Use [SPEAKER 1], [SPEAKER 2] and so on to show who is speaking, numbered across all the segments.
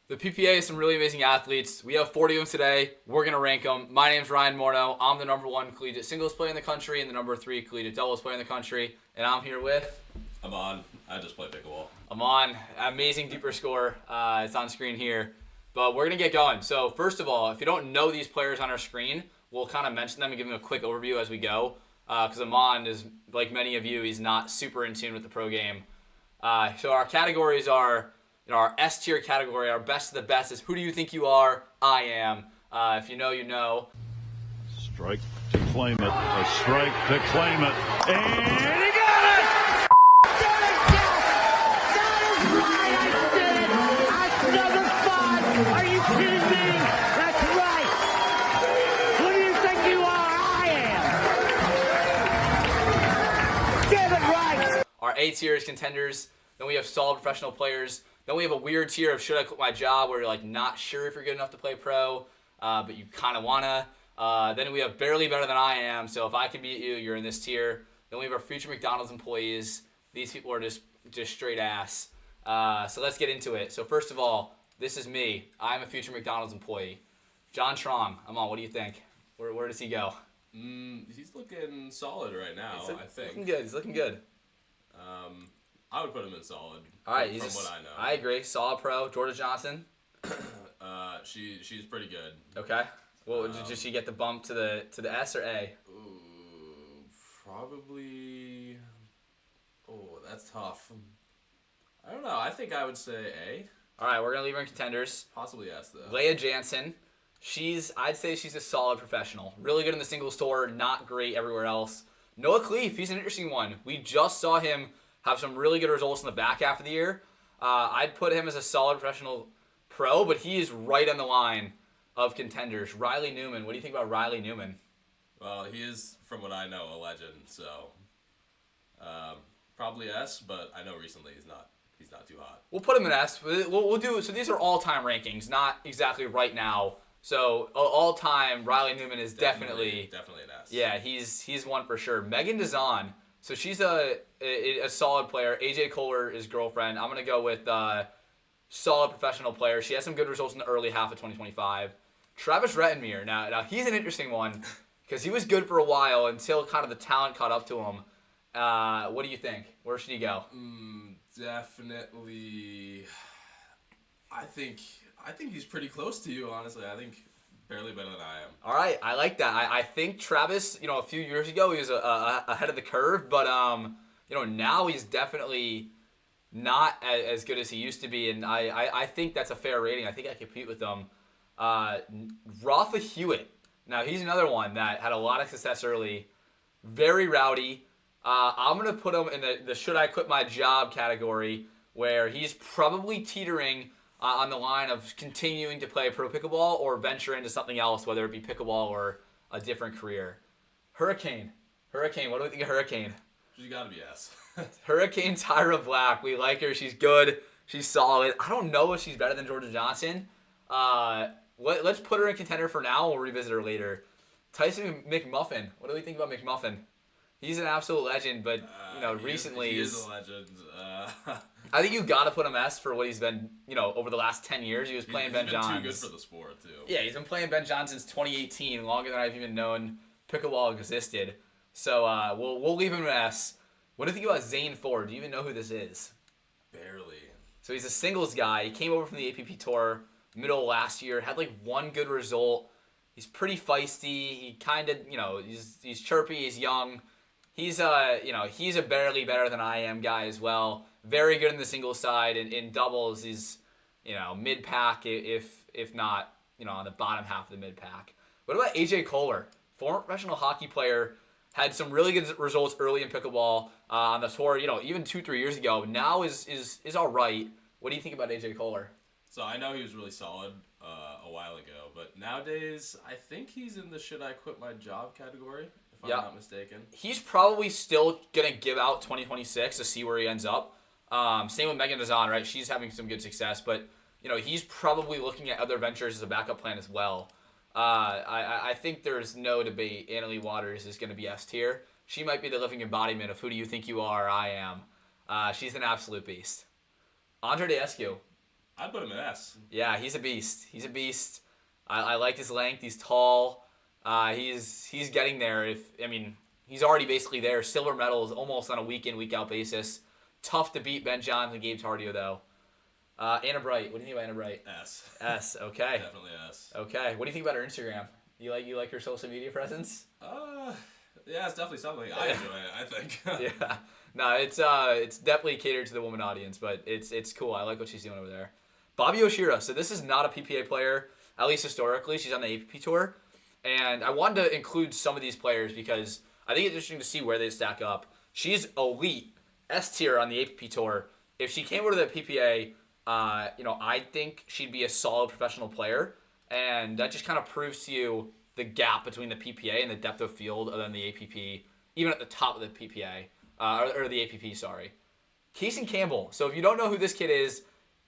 [SPEAKER 1] The PPA is some really amazing athletes. We have 40 of them today. We're going to rank them. My name's Ryan Morneau. I'm the number 1 collegiate singles player in the country and the number 3 collegiate doubles player in the country. And I'm here with...
[SPEAKER 2] I'm on. I just play pickleball.
[SPEAKER 1] I'm on. Amazing deeper score. It's on screen here. But we're going to get going. So first of all, if you don't know these players on our screen, we'll kind of mention them and give them a quick overview as we go. Because Amon is, like many of you, he's not super in tune with the pro game. So our categories are... our S tier category, our best of the best is who do you think you are? I am. If you know, you know.
[SPEAKER 3] Strike to claim it. A strike to claim it. And he got it!
[SPEAKER 4] That is right, I did! Another 5! Are you kidding me? That's right! Who do you think you are? I am! Get it right!
[SPEAKER 1] Our A tier is contenders. Then we have solid professional players. Then we have a weird tier of should I quit my job where you're like not sure if you're good enough to play pro, but you kind of wanna. Then we have barely better than I am. So if I can beat you, you're in this tier. Then we have our future McDonald's employees. These people are just straight ass. So let's get into it. So first of all, this is me. I'm a future McDonald's employee. John Trong, I'm on. What do you think? Where does he go?
[SPEAKER 2] He's looking solid right now, I think.
[SPEAKER 1] Looking good. He's looking good.
[SPEAKER 2] I would put him in solid.
[SPEAKER 1] All right,
[SPEAKER 2] from what I know.
[SPEAKER 1] I agree. Solid pro. Georgia Johnson.
[SPEAKER 2] She's pretty good.
[SPEAKER 1] Okay. Well, did she get the bump to the S or A?
[SPEAKER 2] Ooh, probably. Oh, that's tough. I don't know. I think I would say A.
[SPEAKER 1] All right, we're gonna leave her in contenders.
[SPEAKER 2] Possibly S though.
[SPEAKER 1] Leah Jansen. I'd say she's a solid professional. Really good in the singles tour. Not great everywhere else. Noah Cleef. He's an interesting one. We just saw him have some really good results in the back half of the year. I'd put him as a solid professional pro, but he is right on the line of contenders. Riley Newman. What do you think about Riley Newman?
[SPEAKER 2] Well, he is, from what I know, a legend. So probably S, but I know recently he's not too hot.
[SPEAKER 1] We'll put him in S. We'll do so. These are all-time rankings, not exactly right now. So all-time, Riley Newman is definitely
[SPEAKER 2] an S.
[SPEAKER 1] Yeah, he's one for sure. Megan Dazan. So she's a solid player. AJ Kohler is girlfriend. I'm gonna go with solid professional player. She has some good results in the early half of 2025. Travis Rettenmeier. Now he's an interesting one because he was good for a while until kind of the talent caught up to him. What do you think? Where should he go?
[SPEAKER 2] Definitely. I think he's pretty close to you. Honestly, I think barely better than I am.
[SPEAKER 1] All right, I like that. I think Travis, a few years ago he was ahead of the curve, but now he's definitely not as good as he used to be, and I think that's a fair rating. I think I compete with him. Rafa Hewitt. Now he's another one that had a lot of success early, very rowdy. I'm gonna put him in the should I quit my job category, where he's probably teetering on the line of continuing to play pro pickleball or venture into something else, whether it be pickleball or a different career. Hurricane. What do we think of Hurricane?
[SPEAKER 2] She gotta be S.
[SPEAKER 1] Hurricane Tyra Black. We like her. She's good. She's solid. I don't know if she's better than Georgia Johnson. Let's put her in contender for now. We'll revisit her later. Tyson McMuffin. What do we think about McMuffin? He's an absolute legend, but recently
[SPEAKER 2] he is a legend.
[SPEAKER 1] I think you got to put him S for what he's been, over the last 10 years. He was playing Ben Johns.
[SPEAKER 2] He's been too good for the sport, too.
[SPEAKER 1] Yeah, he's been playing Ben Johns since 2018, longer than I've even known pickleball existed. So we'll leave him an S. What do you think about Zane Ford? Do you even know who this is?
[SPEAKER 2] Barely.
[SPEAKER 1] So he's a singles guy. He came over from the APP Tour middle of last year, had like one good result. He's pretty feisty. He kind of, he's chirpy, he's young. He's he's a barely better than I am guy as well. Very good in the singles side, and in doubles he's mid pack if not on the bottom half of the mid pack. What about AJ Kohler, former professional hockey player, had some really good results early in pickleball on the tour. Even 2-3 years ago. Now is all right. What do you think about AJ Kohler?
[SPEAKER 2] So I know he was really solid a while ago, but nowadays I think he's in the should I quit my job category. If I'm not mistaken.
[SPEAKER 1] He's probably still going to give out 2026 to see where he ends up. Same with Megan Dazan, right? She's having some good success, but he's probably looking at other ventures as a backup plan as well. I think there's no debate. Annalie Waters is going to be S tier. She might be the living embodiment of who do you think you are, I am. She's an absolute beast. Andre Daescu.
[SPEAKER 2] I'd put him in S.
[SPEAKER 1] Yeah, he's a beast. He's a beast. I like his length. He's tall. He's getting there. He's already basically there. Silver medals almost on a week in, week out basis. Tough to beat Ben Johns and Gabe Tardio though. Anna Bright. What do you think about Anna Bright?
[SPEAKER 2] S.
[SPEAKER 1] S. Okay.
[SPEAKER 2] Definitely S.
[SPEAKER 1] Okay. What do you think about her Instagram? You like her social media presence?
[SPEAKER 2] Yeah, it's definitely something I enjoy. I think.
[SPEAKER 1] Yeah. No, it's definitely catered to the woman audience, but it's cool. I like what she's doing over there. Bobby Oshira. So this is not a PPA player, at least historically. She's on the APP tour, and I wanted to include some of these players because I think it's interesting to see where they stack up. She's elite, S tier on the APP tour. If she came over to the PPA, I think she'd be a solid professional player, and that just kind of proves to you the gap between the PPA and the depth of field other than the APP, even at the top of the PPA, or the APP, sorry. Keeson Campbell. So if you don't know who this kid is,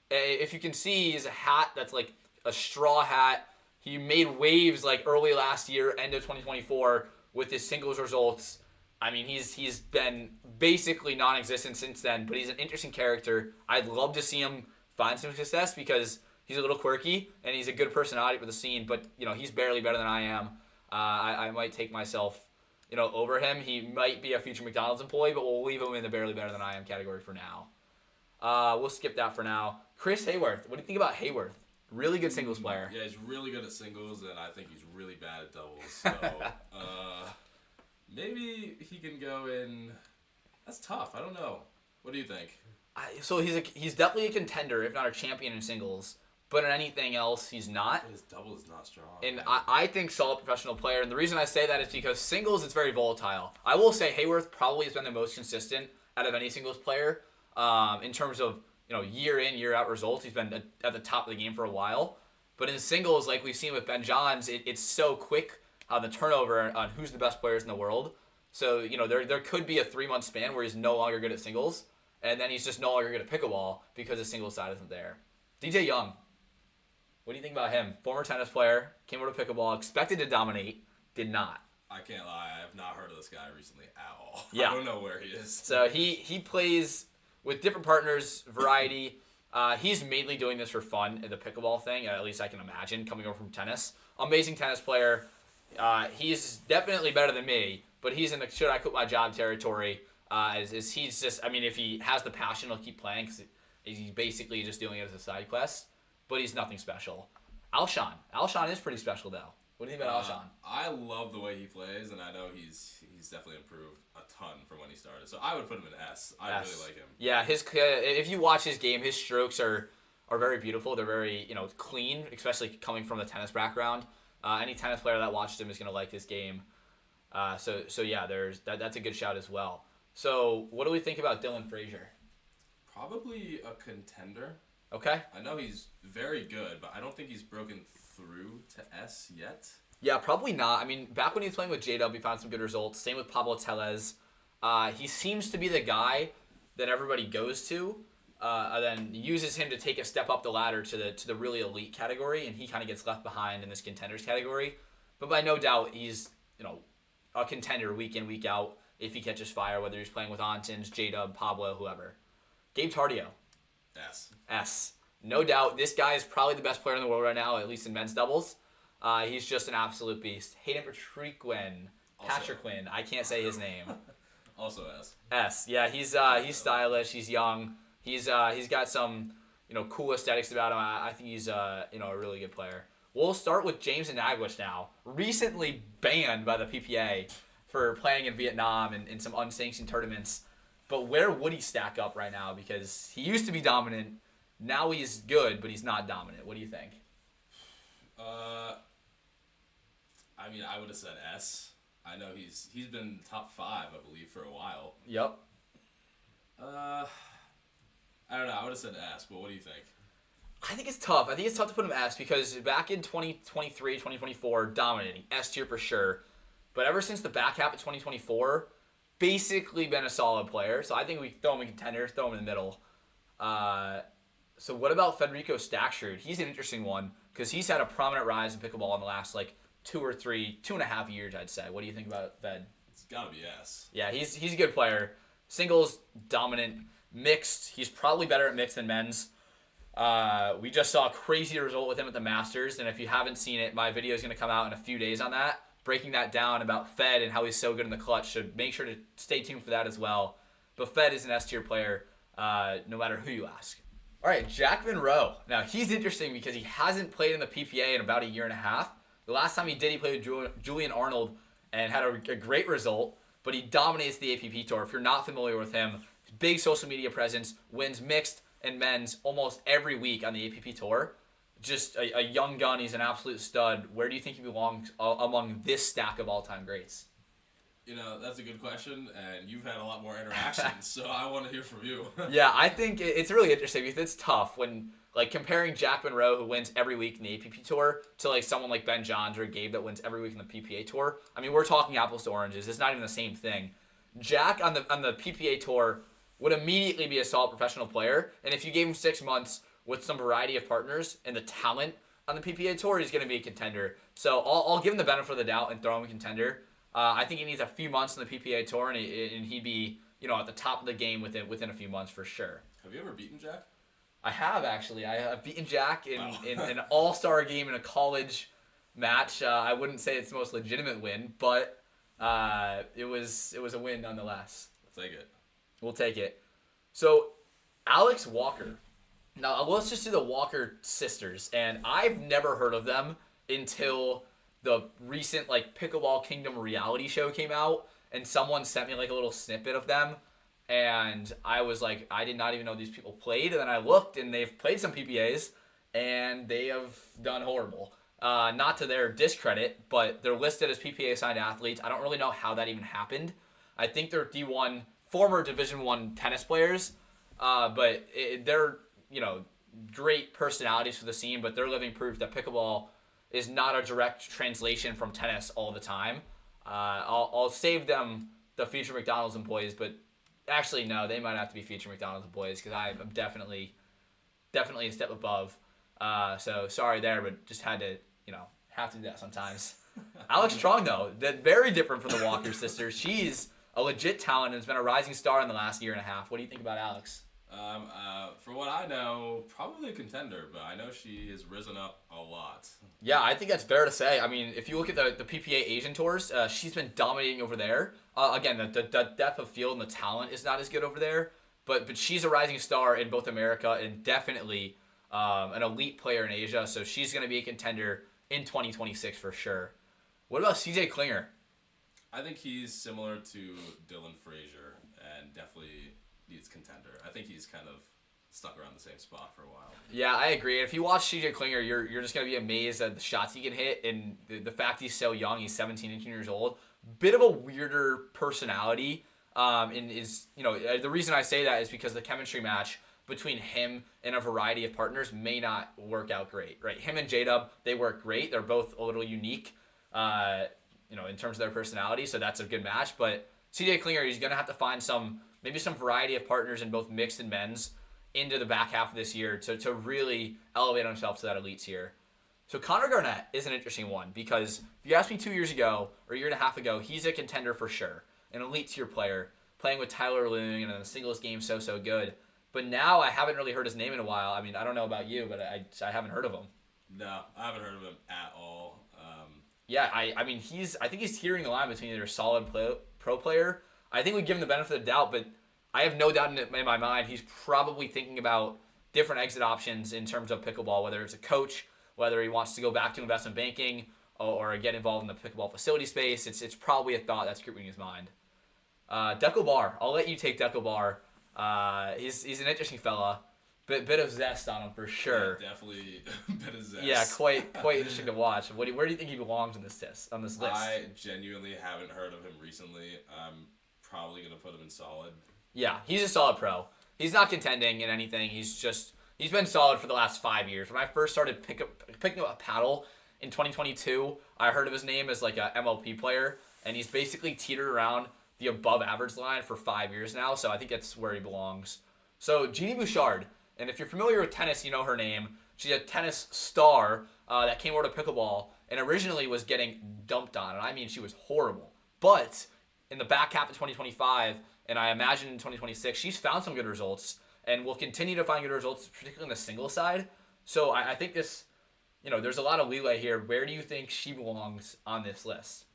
[SPEAKER 1] if you can see, he's a hat that's like a straw hat. He made waves like early last year, end of 2024, with his singles results. I mean, he's been basically non-existent since then, but he's an interesting character. I'd love to see him find some success because he's a little quirky and he's a good personality for the scene, but he's barely better than I am. I might take myself over him. He might be a future McDonald's employee, but we'll leave him in the barely better than I am category for now. We'll skip that for now. Chris Hayworth. What do you think about Hayworth? Really good singles player.
[SPEAKER 2] Yeah, he's really good at singles, and I think he's really bad at doubles. So maybe he can go in. That's tough. I don't know. What do you think?
[SPEAKER 1] So he's definitely a contender, if not a champion in singles. But in anything else, he's not.
[SPEAKER 2] But his double is not strong.
[SPEAKER 1] And I think solid professional player. And the reason I say that is because singles, it's very volatile. I will say Hayworth probably has been the most consistent out of any singles player in terms of year in, year out results. He's been at the top of the game for a while. But in singles, like we've seen with Ben Johns, it's so quick on the turnover on who's the best players in the world. So, there could be a 3-month span where he's no longer good at singles. And then he's just no longer good at pickleball because his singles side isn't there. DJ Young. What do you think about him? Former tennis player, came over to pickleball, expected to dominate, did not.
[SPEAKER 2] I can't lie, I have not heard of this guy recently at all.
[SPEAKER 1] Yeah.
[SPEAKER 2] I don't know where he is.
[SPEAKER 1] So he plays with different partners, variety. He's mainly doing this for fun in the pickleball thing, at least I can imagine, coming over from tennis. Amazing tennis player. He's definitely better than me, but he's in the should I quit my job territory. He's just, if he has the passion, he'll keep playing because he's basically just doing it as a side quest. But he's nothing special. Alshon. Alshon is pretty special, though. What do you think about Alshon?
[SPEAKER 2] I love the way he plays, and I know he's definitely improved a ton from when he started. So I would put him in S. I really like him.
[SPEAKER 1] Yeah, if you watch his game, his strokes are very beautiful. They're very clean, especially coming from the tennis background. Any tennis player that watches him is going to like his game. So yeah, that's a good shout as well. So what do we think about Dylan Frazier?
[SPEAKER 2] Probably a contender.
[SPEAKER 1] Okay.
[SPEAKER 2] I know he's very good, but I don't think he's broken through to S yet.
[SPEAKER 1] Yeah, probably not. Back when he was playing with J-Dub, he found some good results. Same with Pablo Tellez. He seems to be the guy that everybody goes to, and then uses him to take a step up the ladder to the really elite category, and he kind of gets left behind in this contenders category. But by no doubt, he's a contender week in, week out if he catches fire, whether he's playing with Ontons, J-Dub, Pablo, whoever. Gabe Tardio. S. No doubt. This guy is probably the best player in the world right now, at least in men's doubles. He's just an absolute beast. Hayden Patriquin. I can't say his name.
[SPEAKER 2] Also S.
[SPEAKER 1] S. Yeah, he's stylish. He's young. He's got some cool aesthetics about him. I think he's a really good player. We'll start with James Anagwich now. Recently banned by the PPA for playing in Vietnam and in some unsanctioned tournaments. But where would he stack up right now? Because he used to be dominant. Now he's good, but he's not dominant. What do you think?
[SPEAKER 2] I would have said S. I know he's been top 5, I believe, for a while.
[SPEAKER 1] Yep.
[SPEAKER 2] I don't know. I would have said S, but what do you think?
[SPEAKER 1] I think it's tough. I think it's tough to put him S because back in 2023, 2024, dominating. S tier for sure. But ever since the back half of 2024, basically been a solid player. So I think we throw him in contenders, throw him in the middle. So what about Federico Staksrud? He's an interesting one because he's had a prominent rise in pickleball in the last 2.5 years, I'd say. What do you think about Fed?
[SPEAKER 2] It's got to be S.
[SPEAKER 1] Yeah, he's a good player. Singles, dominant. Mixed, he's probably better at mixed than men's. We just saw a crazy result with him at the Masters, and if you haven't seen it, my video is going to come out in a few days on that, breaking that down about Fed and how he's so good in the clutch. So make sure to stay tuned for that as well. But Fed is an S-tier player, no matter who you ask. All right, Jack Monroe. Now, he's interesting because he hasn't played in the PPA in about a year and a half. The last time he did, he played with Julian Arnold and had a great result, but he dominates the APP Tour. If you're not familiar with him, big social media presence, wins mixed and men's almost every week on the APP Tour. Just a young gun. He's an absolute stud. Where do you think he belongs among this stack of all-time greats?
[SPEAKER 2] That's a good question, and you've had a lot more interactions, so I want to hear from you.
[SPEAKER 1] Yeah, I think it's really interesting because it's tough when, like, comparing Jack Monroe, who wins every week in the APP Tour, to, like, someone like Ben Johns or Gabe that wins every week in the PPA Tour. I mean, we're talking apples to oranges. It's not even the same thing. Jack on the PPA Tour would immediately be a solid professional player, and if you gave him 6 months with some variety of partners and the talent on the PPA Tour, he's going to be a contender. So I'll give him the benefit of the doubt and throw him a contender. I think he needs a few months in the PPA Tour, and he'd be, at the top of the game within a few months for sure.
[SPEAKER 2] Have you ever beaten Jack?
[SPEAKER 1] I have, actually. I have beaten Jack in an all-star game in a college match. I wouldn't say it's the most legitimate win, but it was a win nonetheless.
[SPEAKER 2] I'll take it.
[SPEAKER 1] We'll take it. So, Alex Walker. Now, let's just do the Walker sisters, and I've never heard of them until the recent Pickleball Kingdom reality show came out, and someone sent me a little snippet of them, and I was like, I did not even know these people played, and then I looked, and they've played some PPAs, and they have done horrible. Not to their discredit, but they're listed as PPA assigned athletes. I don't really know how that even happened. I think they're D1, former Division I tennis players, but they're, great personalities for the scene, but they're living proof that pickleball is not a direct translation from tennis all the time. I'll save them the future McDonald's employees, but actually no, they might have to be future McDonald's employees because I'm definitely a step above. So sorry there, but just had to have to do that sometimes. Alex Strong though, very different from the Walker sisters. She's a legit talent and has been a rising star in the last year and a half. What do you think about Alex?
[SPEAKER 2] For what I know, probably a contender, but I know she has risen up a lot.
[SPEAKER 1] Yeah, I think that's fair to say. I mean, if you look at the PPA Asian tours, she's been dominating over there. Again, the depth of field and the talent is not as good over there, but she's a rising star in both America and definitely an elite player in Asia, so she's going to be a contender in 2026 for sure. What about CJ Klinger?
[SPEAKER 2] I think he's similar to Dylan Frazier and definitely needs contender. I think he's kind of stuck around the same spot for a while.
[SPEAKER 1] Yeah, I agree. If you watch CJ Klinger, you're just going to be amazed at the shots he can hit and the fact he's so young. He's 17, 18 years old. Bit of a weirder personality. And is, the reason I say that is because the chemistry match between him and a variety of partners may not work out great, right? Him and J-Dub, they work great. They're both a little unique, in terms of their personality, so that's a good match. But CJ Klinger, he's going to have to find maybe some variety of partners in both mixed and men's into the back half of this year to really elevate himself to that elite tier. So Connor Garnett is an interesting one because if you asked me 2 years ago or a year and a half ago, he's a contender for sure, an elite tier player, playing with Tyler Loong and in the singles game so good. But now I haven't really heard his name in a while. I mean, I don't know about you, but I haven't heard of him.
[SPEAKER 2] No, I haven't heard of him at all.
[SPEAKER 1] Yeah, I mean, I think he's teetering the line between either a solid pro player. I think we give him the benefit of the doubt, but I have no doubt in my mind he's probably thinking about different exit options in terms of pickleball, whether it's a coach, whether he wants to go back to investment banking or get involved in the pickleball facility space. It's probably a thought that's creeping in his mind. Deco Bar, I'll let you take Deco Bar. He's an interesting fella. Bit of zest on him for sure.
[SPEAKER 2] Yeah, definitely a bit of zest.
[SPEAKER 1] Yeah, quite interesting to watch. Where do you think he belongs on this list?
[SPEAKER 2] I genuinely haven't heard of him recently. I'm probably gonna put him in solid.
[SPEAKER 1] Yeah, he's a solid pro. He's not contending in anything. He's been solid for the last 5 years. When I first started picking up a paddle in 2022, I heard of his name as like a MLP player, and he's basically teetered around the above average line for 5 years now. So I think that's where he belongs. So Jeannie Bouchard. And if you're familiar with tennis, you know her name. She's a tennis star that came over to pickleball and originally was getting dumped on. And I mean, she was horrible. But in the back half of 2025, and I imagine in 2026, she's found some good results and will continue to find good results, particularly on the single side. So I think this, there's a lot of leeway here. Where do you think she belongs on this list?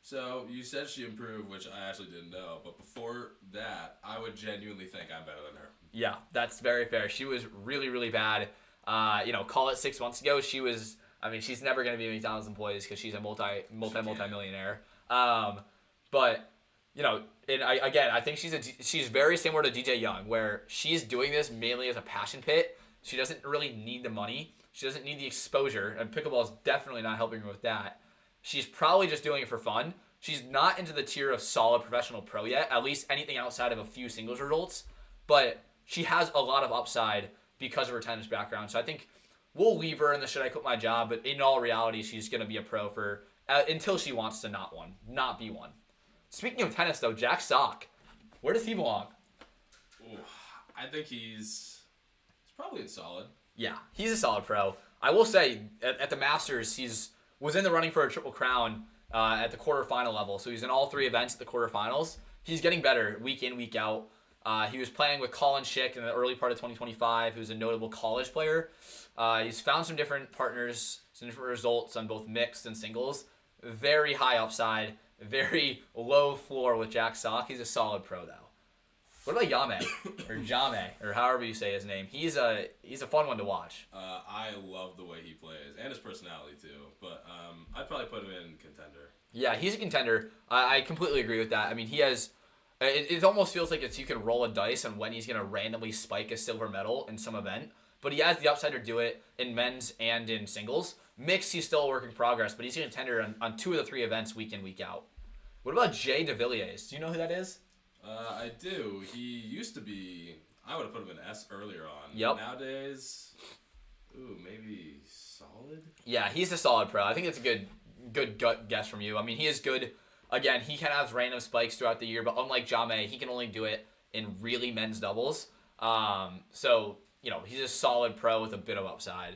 [SPEAKER 2] So you said she improved, which I actually didn't know. But before that, I would genuinely think I'm better than her.
[SPEAKER 1] Yeah, that's very fair. She was really, really bad. Call it 6 months ago. She was. I mean, she's never going to be a McDonald's employee because she's a multi-millionaire. But I think she's very similar to DJ Young, where she's doing this mainly as a passion pit. She doesn't really need the money. She doesn't need the exposure, and pickleball is definitely not helping her with that. She's probably just doing it for fun. She's not into the tier of solid professional pro yet, at least anything outside of a few singles results. But she has a lot of upside because of her tennis background. So I think we'll leave her in the should I quit my job, but in all reality, she's going to be a pro for until she wants to not be one. Speaking of tennis, though, Jack Sock, where does he belong?
[SPEAKER 2] Ooh, I think he's probably solid.
[SPEAKER 1] Yeah, he's a solid pro. I will say, at the Masters, was in the running for a Triple Crown at the quarterfinal level. So he's in all 3 events at the quarterfinals. He's getting better week in, week out. He was playing with Colin Schick in the early part of 2025, who's a notable college player. He's found some different partners, some different results on both mixed and singles. Very high upside, very low floor with Jack Sock. He's a solid pro, though. What about Yame, or Jame, or however you say his name? He's a fun one to watch.
[SPEAKER 2] I love the way he plays, and his personality, too. But I'd probably put him in contender.
[SPEAKER 1] Yeah, he's a contender. I completely agree with that. I mean, he has... It almost feels like you can roll a dice on when he's going to randomly spike a silver medal in some event. But he has the upside to do it in men's and in singles. Mixed, he's still a work in progress, but he's a contender on 2 of the 3 events week in, week out. What about Jay de Villiers? Do you know who that is?
[SPEAKER 2] I do. He used to be... I would have put him in S earlier on.
[SPEAKER 1] Yep.
[SPEAKER 2] Nowadays, maybe solid?
[SPEAKER 1] Yeah, he's a solid pro. I think it's a good gut guess from you. I mean, he is good. Again, he kind of has random spikes throughout the year, but unlike Jame, he can only do it in really men's doubles. He's a solid pro with a bit of upside.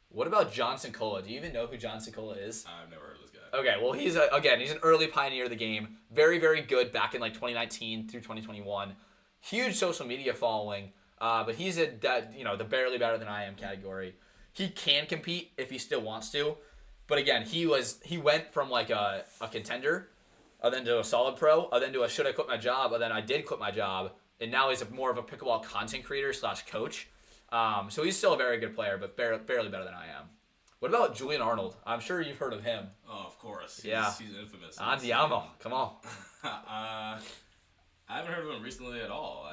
[SPEAKER 1] What about Johnson Cola? Do you even know who Johnson Cola is?
[SPEAKER 2] I've never heard of this guy.
[SPEAKER 1] Okay, well, he's an early pioneer of the game. Very, very good back in 2019 through 2021. Huge social media following, but he's the barely better than I am category. He can compete if he still wants to, but again, he went from a contender, then to a solid pro, then to a should I quit my job, then I did quit my job, and now he's more of a pickleball content creator / coach. So he's still a very good player, but barely better than I am. What about Julian Arnold? I'm sure you've heard of him.
[SPEAKER 2] Oh, of course. He's infamous.
[SPEAKER 1] Andiamo, come on.
[SPEAKER 2] I haven't heard of him recently at all.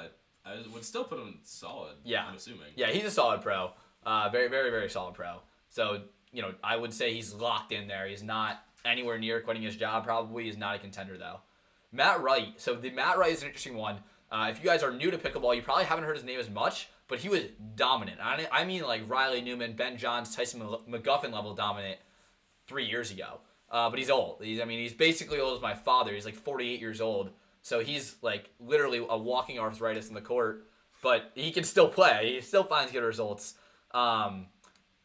[SPEAKER 2] I would still put him solid.
[SPEAKER 1] Yeah.
[SPEAKER 2] I'm assuming.
[SPEAKER 1] Yeah, he's a solid pro. Very, very, very solid pro. So, I would say he's locked in there. He's not anywhere near quitting his job, probably. He's not a contender, though. Matt Wright. So, Matt Wright is an interesting one. If you guys are new to pickleball, you probably haven't heard his name as much, but he was dominant. I mean like Riley Newman, Ben Johns, Tyson McGuffin level dominant 3 years ago. But he's old. He's basically old as my father. He's 48 years old. So he's literally a walking arthritis in the court, but he can still play. He still finds good results.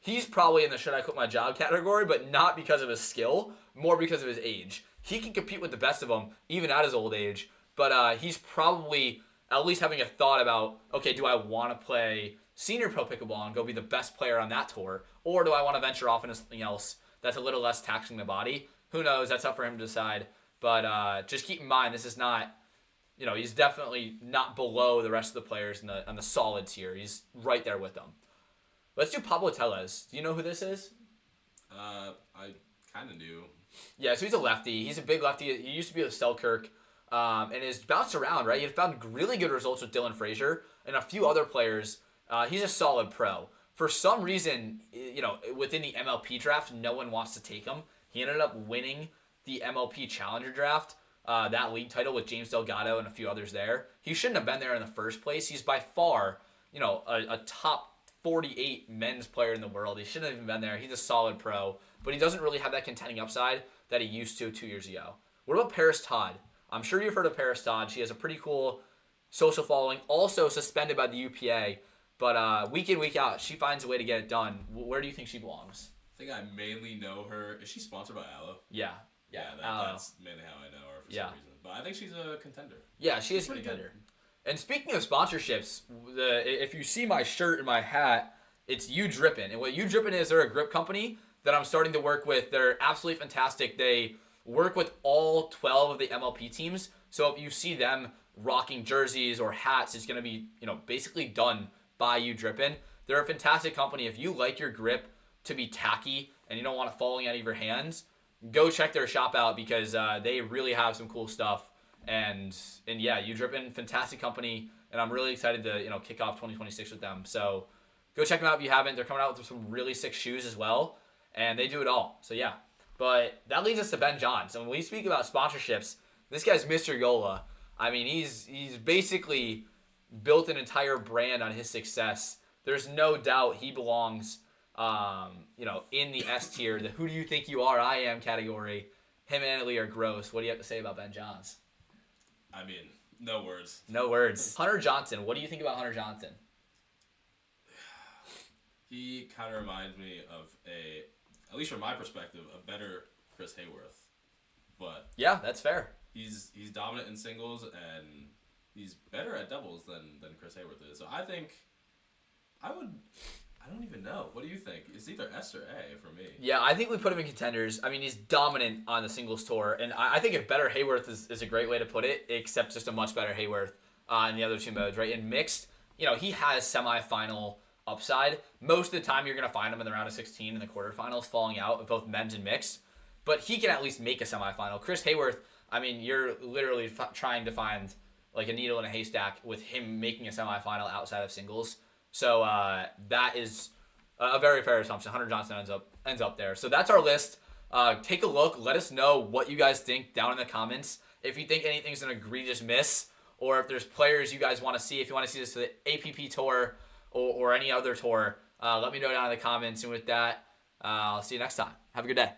[SPEAKER 1] He's probably in the should I quit my job category, but not because of his skill, more because of his age. He can compete with the best of them, even at his old age, but he's probably at least having a thought about, okay, do I want to play senior pro pickleball and go be the best player on that tour, or do I want to venture off into something else that's a little less taxing the body? Who knows? That's up for him to decide. But just keep in mind, this is not, he's definitely not below the rest of the players on the solids here. He's right there with them. Let's do Pablo Tellez. Do you know who this is?
[SPEAKER 2] I kind of do.
[SPEAKER 1] Yeah, so he's a lefty. He's a big lefty. He used to be with Selkirk and has bounced around, right? He found really good results with Dylan Frazier and a few other players. He's a solid pro. For some reason, within the MLP draft, no one wants to take him. He ended up winning the MLP Challenger draft, that league title with James Delgado and a few others there. He shouldn't have been there in the first place. He's by far, a top 48 men's player in the world. He shouldn't have even been there. He's a solid pro, but he doesn't really have that contending upside that he used to 2 years ago. What about Paris Todd? I'm sure you've heard of Paris Todd. She has a pretty cool social following, also suspended by the UPA, but week in, week out, she finds a way to get it done. Where do you think she belongs?
[SPEAKER 2] I think I mainly know her. Is she sponsored by Aloe?
[SPEAKER 1] Yeah.
[SPEAKER 2] That's mainly how I know her for some reason. But I think she's a contender.
[SPEAKER 1] Yeah, she is a contender. And speaking of sponsorships, if you see my shirt and my hat, it's You Drippin'. And what You Drippin' is, they're a grip company that I'm starting to work with. They're absolutely fantastic. They work with all 12 of the MLP teams. So if you see them rocking jerseys or hats, it's going to be, basically done by You Drippin'. They're a fantastic company. If you like your grip to be tacky and you don't want it falling out of your hands, go check their shop out because they really have some cool stuff. And yeah, You Drippin', fantastic company, and I'm really excited to kick off 2026 with them. So go check them out if you haven't. They're coming out with some really sick shoes as well, and they do it all. So yeah, but that leads us to Ben Johns. And when we speak about sponsorships, this guy's Mr. Yola. I mean, he's basically built an entire brand on his success. There's no doubt he belongs, in the S tier, the "Who do you think you are? I am" category. Him and Italy are gross. What do you have to say about Ben Johns?
[SPEAKER 2] I mean, no words.
[SPEAKER 1] No words. Hunter Johnson. What do you think about Hunter Johnson?
[SPEAKER 2] He kind of reminds me of at least from my perspective, a better Chris Hayworth. But
[SPEAKER 1] yeah, that's fair.
[SPEAKER 2] He's dominant in singles and he's better at doubles than Chris Hayworth is. So I think I don't even know. What do you think? It's either S or A for me.
[SPEAKER 1] Yeah, I think we put him in contenders. I mean, he's dominant on the singles tour, and I think a better Hayworth is a great way to put it, except just a much better Hayworth in the other two modes, right? In mixed, he has semifinal upside. Most of the time, you're going to find him in the round of 16 in the quarterfinals, falling out of both men's and mixed, but he can at least make a semifinal. Chris Hayworth, I mean, you're literally trying to find like a needle in a haystack with him making a semifinal outside of singles. So that is a very fair assumption. Hunter Johnson ends up there. So that's our list. Take a look. Let us know what you guys think down in the comments. If you think anything's an egregious miss, or if there's players you guys want to see, if you want to see this for the APP tour or any other tour, let me know down in the comments. And with that, I'll see you next time. Have a good day.